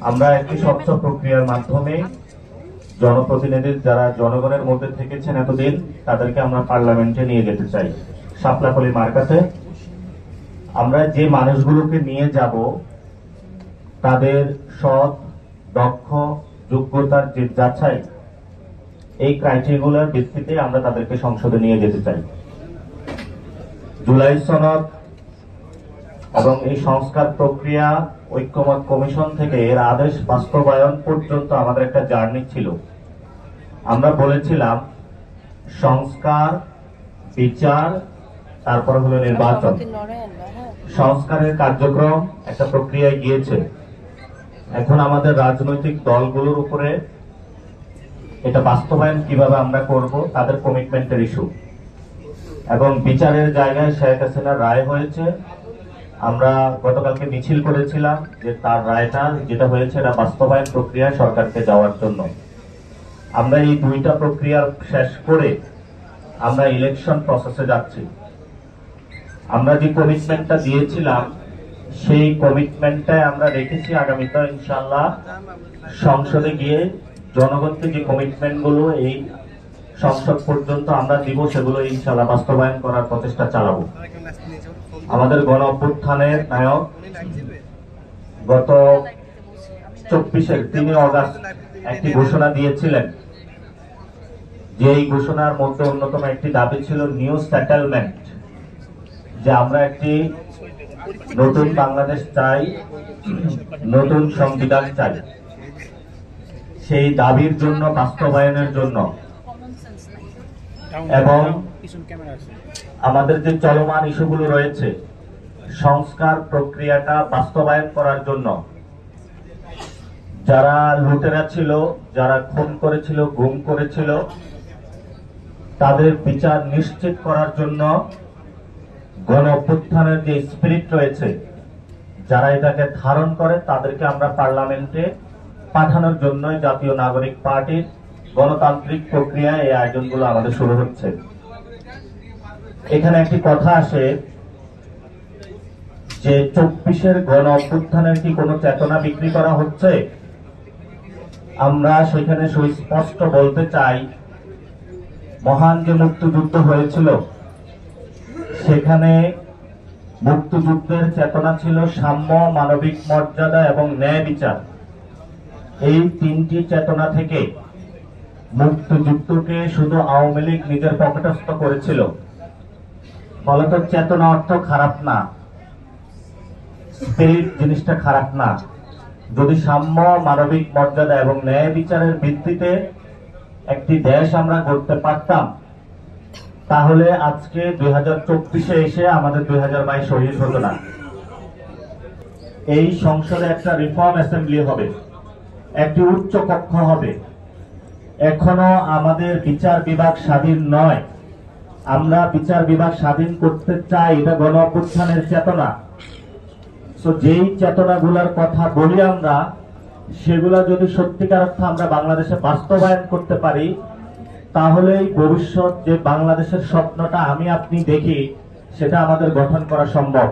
আমরা একটি স্বচ্ছ প্রক্রিয়ার মাধ্যমে জনপ্রতিনিধির যারা জনগণের মধ্যে থেকেছেন এতদিন তাদেরকে আমরা পার্লামেন্টে নিয়ে যেতে চাই। শাপলাকলি মার্কাতে আমরা যে মানুষগুলোকে নিয়ে যাব তাদের সৎ, দক্ষ, যোগ্যতার যে যাচাই, এই ক্রাইটেরিয়াগুলোর ভিত্তিতে আমরা তাদেরকে সংসদে নিয়ে যেতে চাই। জুলাই সনদ এবং এই সংস্কার প্রক্রিয়া ঐক্যমত কমিশন থেকে এর আদেশ বাস্তবায়ন পর্যন্ত আমাদের একটা জার্নি ছিল। আমরা বলেছিলাম সংস্কার, বিচার, তারপর হলো নির্বাচন। সংস্কারের কার্যক্রম একটা প্রক্রিয়ায় গিয়েছে। এখন আমাদের রাজনৈতিক দলগুলোর উপরে এটা বাস্তবায়ন কিভাবে আমরা করব তাদের কমিটমেন্টের ইস্যু। এবং বিচারের জায়গায় শেখ হাসিনার রায় হয়েছে। আমরা গতকালকে মিছিল করেছিলাম যে তার রায়টা যেটা হয়েছে এটা বাস্তবায়ন প্রক্রিয়া সরকারকে যাওয়ার জন্য। আমরা এই দুইটা প্রক্রিয়া শেষ করে আমরা ইলেকশন প্রসেসে যাচ্ছি। আমরা যে কমিটমেন্টটা দিয়েছিলাম সেই কমিটমেন্টটাই আমরা রেখেছি। আগামীতে ইনশাআল্লাহ সংসদে গিয়ে জনগণকে যে কমিটমেন্ট গুলো এই সংসদ পর্যন্ত আমরা দিব সেগুলো ইনশাআল্লাহ বাস্তবায়ন করার প্রচেষ্টা চালাবো। আমাদের গণ অভ্যুত্থানের নায়ক গত 3 অগাস্ট একটি ঘোষণা দিয়েছিলেন, যে এই ঘোষণার মধ্যে অন্যতম একটি দাবি ছিল নিউ সেটেলমেন্ট, যে আমরা একটি নতুন বাংলাদেশ চাই, নতুন সংবিধান চাই। সেই দাবির জন্য, বাস্তবায়নের জন্য এবং আমাদের যে চলমান ইস্যুগুলো রয়েছে সংস্কার প্রক্রিয়াটা বাস্তবায়ন করার জন্য যারা লুটেরা ছিল, যারা খুন করেছিল, গুম করেছিল, তাদের বিচার নিশ্চিত করার জন্য গণ অভ্যুত্থানের যে স্পিরিট রয়েছে, যারা এটাকে ধারণ করে তাদেরকে আমরা পার্লামেন্টে পাঠানোর জন্য জাতীয় নাগরিক পার্টির গণতান্ত্রিক প্রক্রিয়ায় এই আয়োজনগুলো আমাদের শুরু হচ্ছে। এখানে একটি কথা আসে যে 24-এর গণ অভ্যুত্থানের কি কোনো চেতনা বিক্রি করা হচ্ছে? আমরা সেখানে সুস্পষ্ট বলতে চাই, মহান যে মুক্তিযুদ্ধ হয়েছিল সেখানে মুক্তিযুদ্ধের চেতনা ছিল সাম্য, মানবিক মর্যাদা এবং ন্যায় বিচার। এই 3টি চেতনা থেকে মুক্তিযুদ্ধকে শুধু আওয়ামী লীগ নিজের পকেটস্থ করেছিল। ফলত চেতনা অর্থ খারাপ না, স্পিরিট জিনিসটা খারাপ না। যদি সাম্য, মানবিক মর্যাদা এবং ন্যায় বিচারের ভিত্তিতে একটি দেশ আমরা গড়তে পারতাম, তাহলে আজকে 2024-এ এসে আমাদের 2022 শহীদ হতো না। এই সংসদে একটা রিফর্ম অ্যাসেম্বলি হবে, একটি উচ্চ কক্ষ হবে। এখনো আমাদের বিচার বিভাগ স্বাধীন নয়। আমরা বিচার বিভাগ স্বাধীন করতে চাই, এটা গণ অভ্যুত্থানের চেতনা। তো যেই চেতনাগুলোর কথা বলি আমরা, সেগুলা যদি সত্যিকার অর্থে আমরা বাংলাদেশে বাস্তবায়ন করতে পারি, তাহলেই ভবিষ্যৎ যে বাংলাদেশের স্বপ্নটা আমি আপনি দেখি সেটা আমাদের গঠন করা সম্ভব।